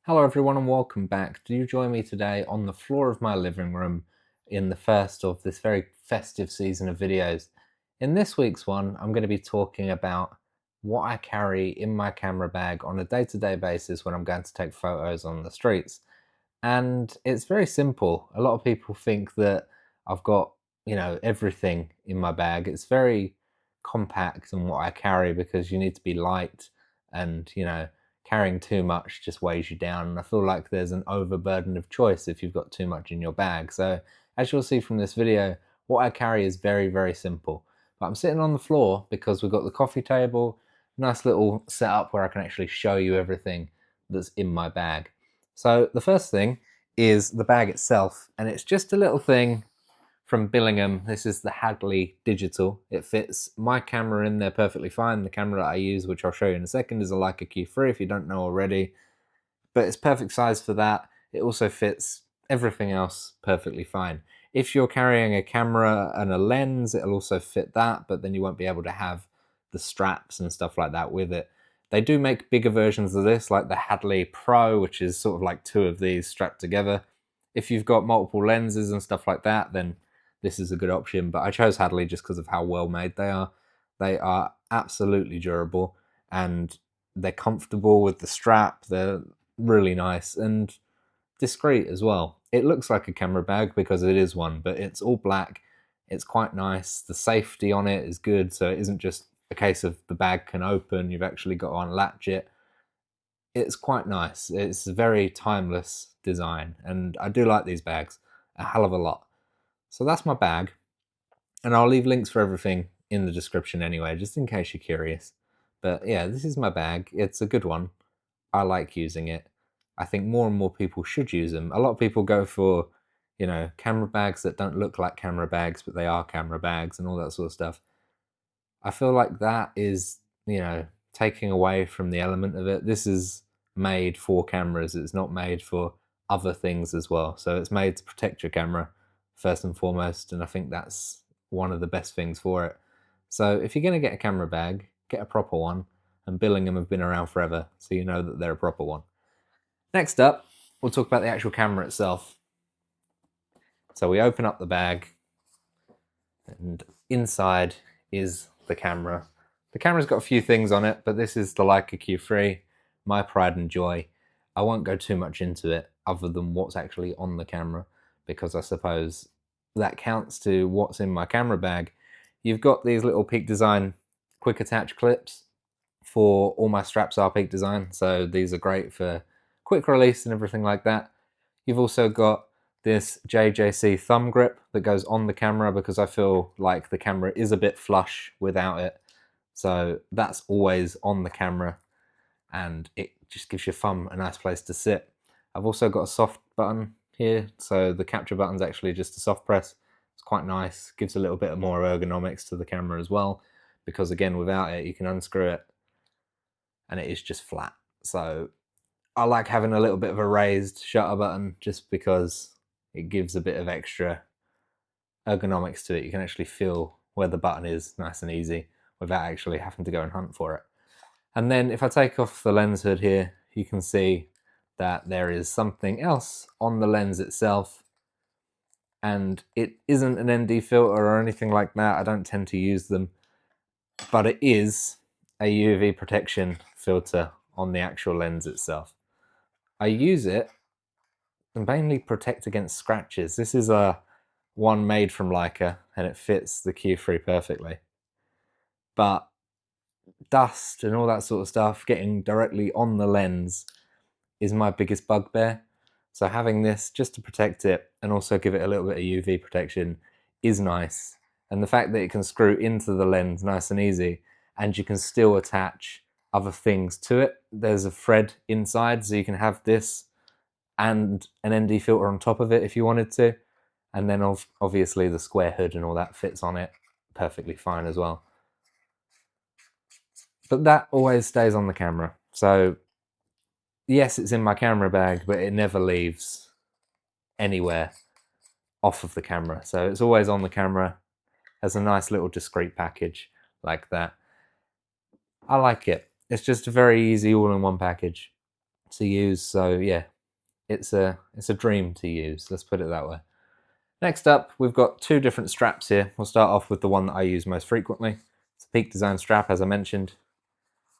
Hello everyone and welcome back. Do you join me today on the floor of my living room in the first of this very festive season of videos. In this week's one, I'm going to be talking about what I carry in my camera bag on a day-to-day basis when I'm going to take photos on the streets. And it's very simple. A lot of people think that I've got, everything in my bag. It's very compact in what I carry because you need to be light and, carrying too much just weighs you down. And I feel like there's an overburden of choice if you've got too much in your bag. So as you'll see from this video, what I carry is very, very simple. But I'm sitting on the floor because we've got the coffee table, nice little setup where I can actually show you everything that's in my bag. So the first thing is the bag itself, and it's just a little thing from Billingham. This is the Hadley digital. It fits my camera in there perfectly fine. The camera that I use, which I'll show you in a second, is a Leica Q3 if you don't know already, but it's perfect size for that. It also fits everything else perfectly fine. If you're carrying a camera and a lens, it'll also fit that, but then you won't be able to have the straps and stuff like that with it. They do make bigger versions of this, like the Hadley Pro, which is sort of like two of these strapped together. If you've got multiple lenses and stuff like that, then this is a good option, but I chose Hadley just because of how well made they are. They are absolutely durable and they're comfortable with the strap. They're really nice and discreet as well. It looks like a camera bag because it is one, but it's all black. It's quite nice. The safety on it is good, so it isn't just a case of the bag can open, you've actually got to unlatch it. It's quite nice. It's a very timeless design, and I do like these bags a hell of a lot. So that's my bag, and I'll leave links for everything in the description anyway, just in case you're curious. But yeah, this is my bag. It's a good one. I like using it. I think more and more people should use them. A lot of people go for, camera bags that don't look like camera bags, but they are camera bags and all that sort of stuff. I feel like that is, taking away from the element of it. This is made for cameras. It's not made for other things as well. So it's made to protect your camera first and foremost, and I think that's one of the best things for it. So if you're going to get a camera bag, get a proper one, and Billingham have been around forever, so you know that they're a proper one. Next up, we'll talk about the actual camera itself. So we open up the bag, and inside is the camera. The camera's got a few things on it, but this is the Leica Q3, my pride and joy. I won't go too much into it other than what's actually on the camera, because I suppose that counts to what's in my camera bag. You've got these little Peak Design quick attach clips. For all my straps are Peak Design, so these are great for quick release and everything like that. You've also got this JJC Thumbgrip that goes on the camera because I feel like the camera is a bit flush without it. So that's always on the camera and it just gives your thumb a nice place to sit. I've also got a soft button here, so the capture button's actually just a soft press. It's quite nice, gives a little bit more ergonomics to the camera as well, because again, without it, you can unscrew it and it is just flat. So I like having a little bit of a raised shutter button just because it gives a bit of extra ergonomics to it. You can actually feel where the button is nice and easy without actually having to go and hunt for it. And then if I take off the lens hood here, you can see that there is something else on the lens itself, and it isn't an ND filter or anything like that. I don't tend to use them, but it is a UV protection filter on the actual lens itself. I use it to mainly protect against scratches. This is a one made from Leica and it fits the Q3 perfectly. But dust and all that sort of stuff getting directly on the lens is my biggest bugbear. So having this just to protect it and also give it a little bit of UV protection is nice. And the fact that it can screw into the lens nice and easy, and you can still attach other things to it. There's a thread inside, so you can have this and an ND filter on top of it if you wanted to. And then obviously the square hood and all that fits on it perfectly fine as well. But that always stays on the camera. So yes, it's in my camera bag, but it never leaves anywhere off of the camera. So it's always on the camera as a nice little discreet package like that. I like it. It's just a very easy all-in-one package. to use. So yeah, it's a dream to use, let's put it that way. Next up, we've got two different straps here. We'll start off with the one that I use most frequently. It's a Peak Design strap, as I mentioned,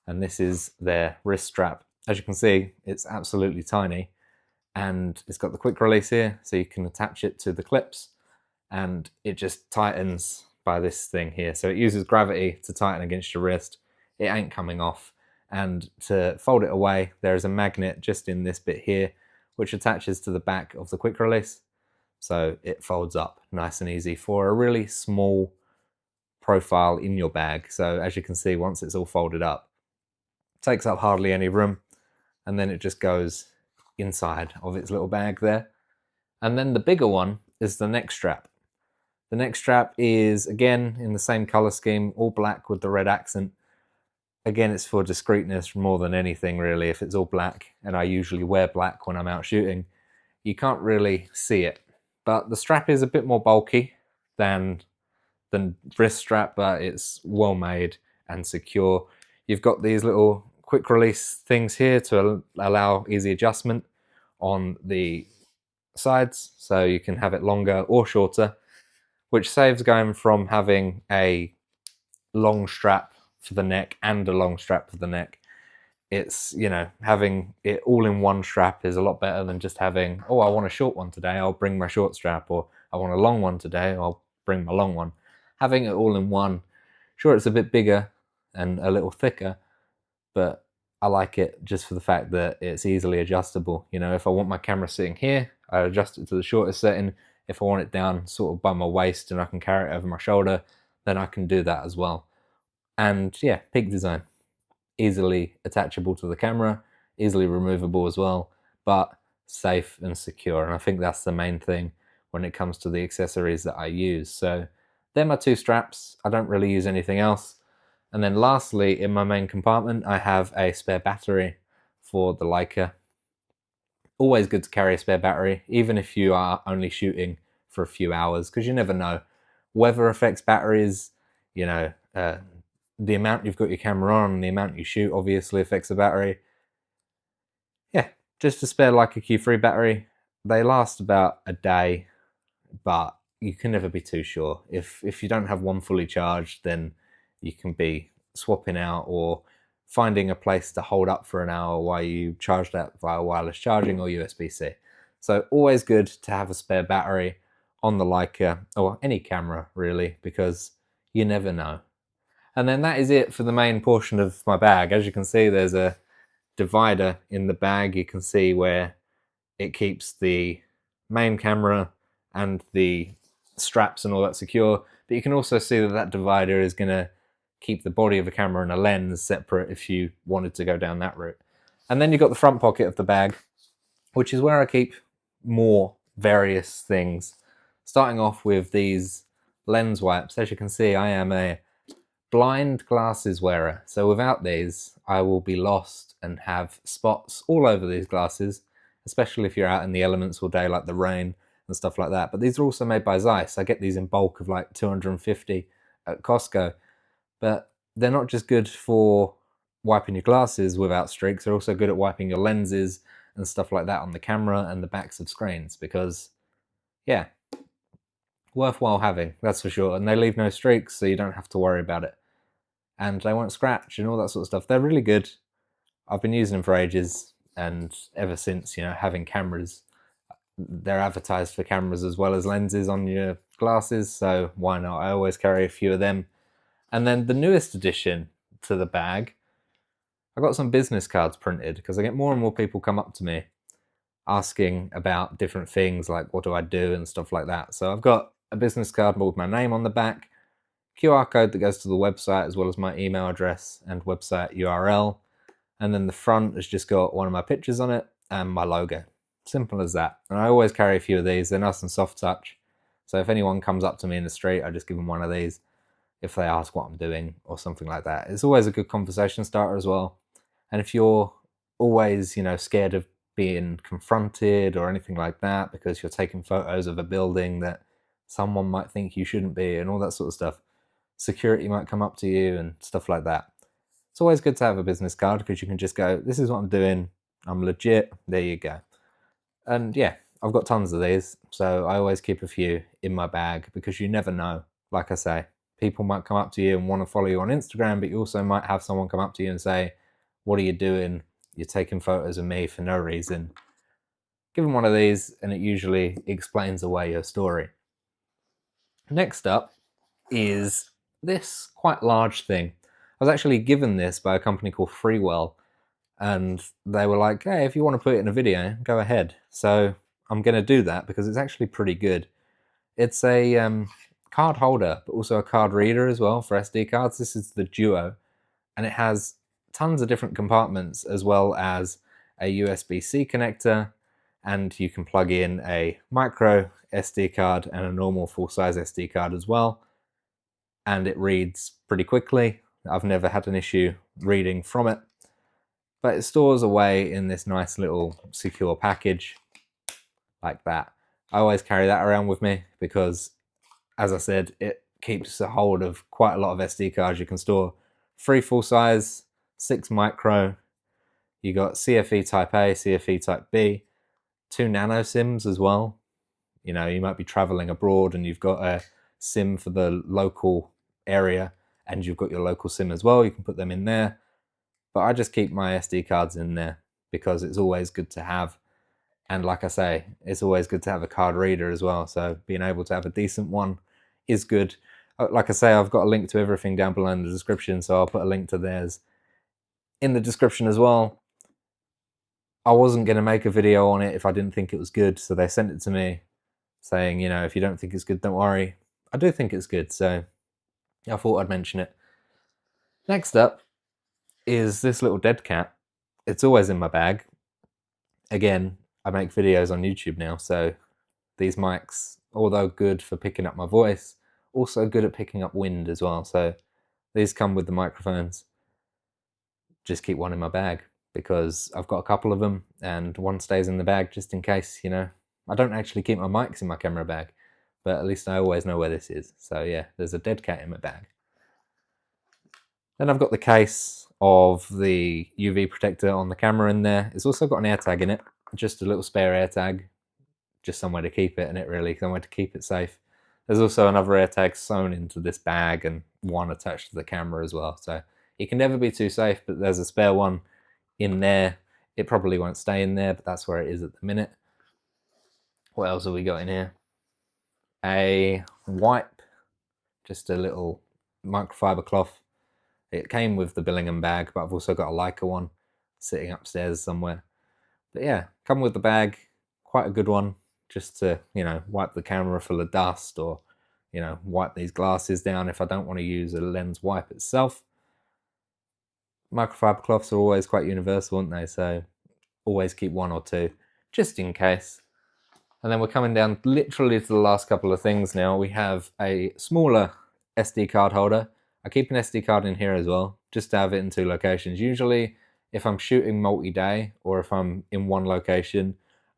and this is their wrist strap. As you can see, it's absolutely tiny, and it's got the quick release here, so you can attach it to the clips, and it just tightens by this thing here. So it uses gravity to tighten against your wrist. It ain't coming off. And to fold it away, there is a magnet just in this bit here, which attaches to the back of the quick release. So it folds up nice and easy for a really small profile in your bag. So as you can see, once it's all folded up, it takes up hardly any room, and then it just goes inside of its little bag there. And then the bigger one is the neck strap. The neck strap is, again, in the same color scheme, all black with the red accent. Again, it's for discreetness more than anything, really. If it's all black, and I usually wear black when I'm out shooting, you can't really see it. But the strap is a bit more bulky than the wrist strap, but it's well made and secure. You've got these little quick release things here to allow easy adjustment on the sides, so you can have it longer or shorter, which saves going from having a long strap for the neck and a long strap for the neck. It's, you know, having it all in one strap is a lot better than just having, oh, I want a short one today, I'll bring my short strap, or I want a long one today, I'll bring my long one. Having it all in one, sure, it's a bit bigger and a little thicker, but I like it just for the fact that it's easily adjustable. You know, if I want my camera sitting here, I adjust it to the shortest setting. If I want it down sort of by my waist and I can carry it over my shoulder, then I can do that as well. And yeah, Peak Design. Easily attachable to the camera, easily removable as well, but safe and secure. And I think that's the main thing when it comes to the accessories that I use. So they're my two straps. I don't really use anything else. And then lastly, in my main compartment, I have a spare battery for the Leica. Always good to carry a spare battery, even if you are only shooting for a few hours, because you never know. Weather affects batteries, you know, the amount you've got your camera on and the amount you shoot obviously affects the battery. Yeah, just a spare Leica Q3 battery. They last about a day, but you can never be too sure. If you don't have one fully charged, then you can be swapping out or finding a place to hold up for an hour while you charge that via wireless charging or USB-C. So always good to have a spare battery on the Leica, or any camera really, because you never know. And then that is it for the main portion of my bag. As you can see, there's a divider in the bag. You can see where it keeps the main camera and the straps and all that secure. But you can also see that that divider is going to keep the body of the camera and a lens separate if you wanted to go down that route. And then you've got the front pocket of the bag, which is where I keep more various things. Starting off with these lens wipes. As you can see, I am a blind glasses wearer, so without these I will be lost and have spots all over these glasses, especially if you're out in the elements all day like the rain and stuff like that. But these are also made by Zeiss. I get these in bulk of like 250 at Costco, but they're not just good for wiping your glasses without streaks, they're also good at wiping your lenses and stuff like that on the camera and the backs of screens, because yeah, worthwhile having, that's for sure. And they leave no streaks, so you don't have to worry about it. And they won't scratch and all that sort of stuff. They're really good. I've been using them for ages, and ever since, you know, having cameras, they're advertised for cameras as well as lenses on your glasses, so why not? I always carry a few of them. And then the newest addition to the bag, I got some business cards printed, because I get more and more people come up to me asking about different things like what do I do and stuff like that. So I've got a business card with my name on the back, QR code that goes to the website, as well as my email address and website URL. And then the front has just got one of my pictures on it and my logo. Simple as that. And I always carry a few of these. They're nice and soft touch. So if anyone comes up to me in the street, I just give them one of these if they ask what I'm doing or something like that. It's always a good conversation starter as well. And if you're always, you know, scared of being confronted or anything like that because you're taking photos of a building that someone might think you shouldn't be and all that sort of stuff, security might come up to you and stuff like that. It's always good to have a business card, because you can just go, this is what I'm doing, I'm legit. There you go. And yeah, I've got tons of these, so I always keep a few in my bag because you never know. Like I say, people might come up to you and want to follow you on Instagram, but you also might have someone come up to you and say, what are you doing? You're taking photos of me for no reason. Give them one of these and it usually explains away your story. Next up is this quite large thing. I was actually given this by a company called Freewell, and they were like, hey, if you want to put it in a video, go ahead. So I'm going to do that because it's actually pretty good. It's a card holder, but also a card reader as well for SD cards. This is the Duo, and it has tons of different compartments as well as a USB-C connector, and you can plug in a micro SD card and a normal full-size SD card as well, and it reads pretty quickly. I've never had an issue reading from it, but it stores away in this nice little secure package like that. I always carry that around with me because, as I said, it keeps a hold of quite a lot of SD cards. You can store 3 full-size, 6 micro, you got CFE Type A, CFE Type B, 2 nano SIMs as well. You know, you might be traveling abroad and you've got a SIM for the local area and you've got your local SIM as well. You can put them in there. But I just keep my SD cards in there because it's always good to have. And like I say, it's always good to have a card reader as well. So being able to have a decent one is good. Like I say, I've got a link to everything down below in the description, so I'll put a link to theirs in the description as well. I wasn't going to make a video on it if I didn't think it was good, so they sent it to me saying, you know, if you don't think it's good, don't worry. I do think it's good, so I thought I'd mention it. Next up is this little dead cat. It's always in my bag. Again, I make videos on YouTube now, so these mics, although good for picking up my voice, also good at picking up wind as well. So these come with the microphones. Just keep one in my bag because I've got a couple of them and one stays in the bag just in case, you know. I don't actually keep my mics in my camera bag, but at least I always know where this is. So yeah, there's a dead cat in my bag. Then I've got the case of the UV protector on the camera in there. It's also got an AirTag in it, just a little spare AirTag, just somewhere to keep it in it really, somewhere to keep it safe. There's also another AirTag sewn into this bag and one attached to the camera as well. So it can never be too safe, but there's a spare one in there. It probably won't stay in there, but that's where it is at the minute. What else have we got in here? A wipe, just a little microfiber cloth. It came with the Billingham bag, but I've also got a Leica one sitting upstairs somewhere. But yeah, come with the bag, quite a good one, just to, you know, wipe the camera full of dust or, you know, wipe these glasses down if I don't want to use a lens wipe itself. Microfiber cloths are always quite universal, aren't they? So always keep one or two, just in case. And then we're coming down literally to the last couple of things now. We have a smaller SD card holder. I keep an SD card in here as well, just to have it in 2 locations. Usually, if I'm shooting multi-day or if I'm in one location,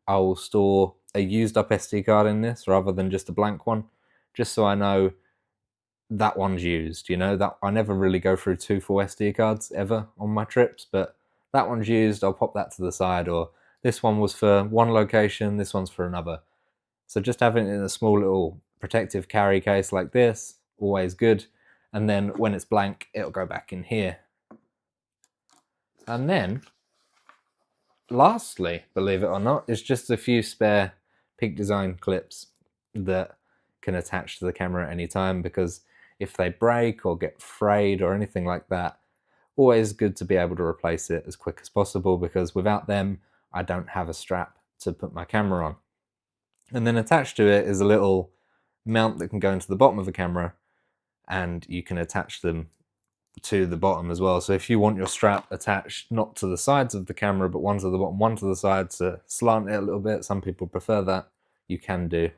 I will store a used up SD card in this rather than just a blank one, just so I know that one's used. You know, that I never really go through 2 full SD cards ever on my trips, but that one's used, I'll pop that to the side, or this one was for one location, this one's for another. So just having it in a small little protective carry case like this, always good. And then when it's blank, it'll go back in here. And then, lastly, believe it or not, is just a few spare Peak Design clips that can attach to the camera at any time, because if they break or get frayed or anything like that, always good to be able to replace it as quick as possible, because without them, I don't have a strap to put my camera on. And then attached to it is a little mount that can go into the bottom of the camera, and you can attach them to the bottom as well. So if you want your strap attached not to the sides of the camera, but one to the bottom, one to the sides, to slant it a little bit, some people prefer that, you can do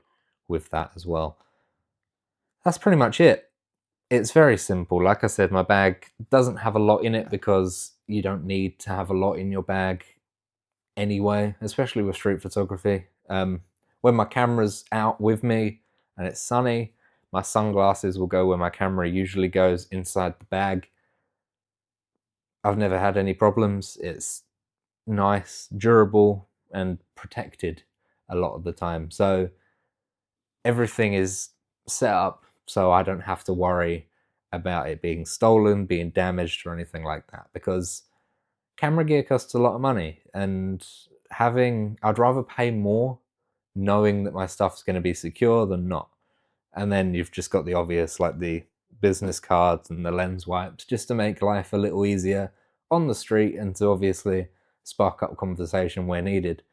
with that as well. That's pretty much it. It's very simple. Like I said, my bag doesn't have a lot in it because you don't need to have a lot in your bag anyway, especially with street photography. When my camera's out with me and it's sunny, my sunglasses will go where my camera usually goes, inside the bag. I've never had any problems. It's nice, durable, and protected a lot of the time. So everything is set up so I don't have to worry about it being stolen, being damaged, or anything like that, because camera gear costs a lot of money, and I'd rather pay more knowing that my stuff's going to be secure than not. And then you've just got the obvious, like the business cards and the lens wipes, just to make life a little easier on the street and to obviously spark up conversation where needed.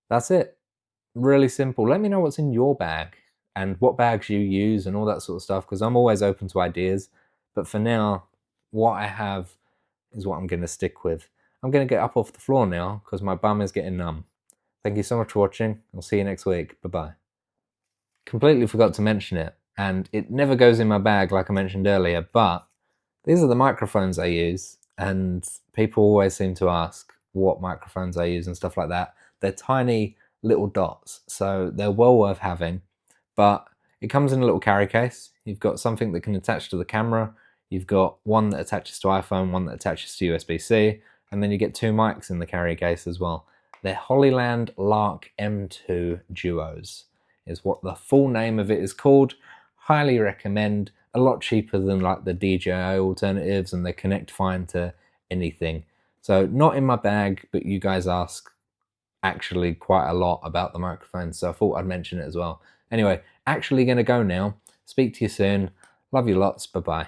That's it. Really simple. Let me know what's in your bag and what bags you use and all that sort of stuff, because I'm always open to ideas. But for now, what I have is what I'm going to stick with. I'm going to get up off the floor now because my bum is getting numb. Thank you so much for watching. I'll see you next week. Bye-bye. Completely forgot to mention it, and it never goes in my bag like I mentioned earlier, but these are the microphones I use, and people always seem to ask what microphones I use and stuff like that. They're tiny little dots, so they're well worth having, but it comes in a little carry case. You've got something that can attach to the camera, you've got one that attaches to iPhone, one that attaches to USB-C, and then you get two mics in the carry case as well. They're Hollyland Lark M2 Duos is what the full name of it is called. Highly recommend. A lot cheaper than like the DJI alternatives, and they connect fine to anything. So not in my bag, but you guys ask actually quite a lot about the microphone, so I thought I'd mention it as well. Anyway, actually gonna go now. Speak to you soon. Love you lots. Bye-bye.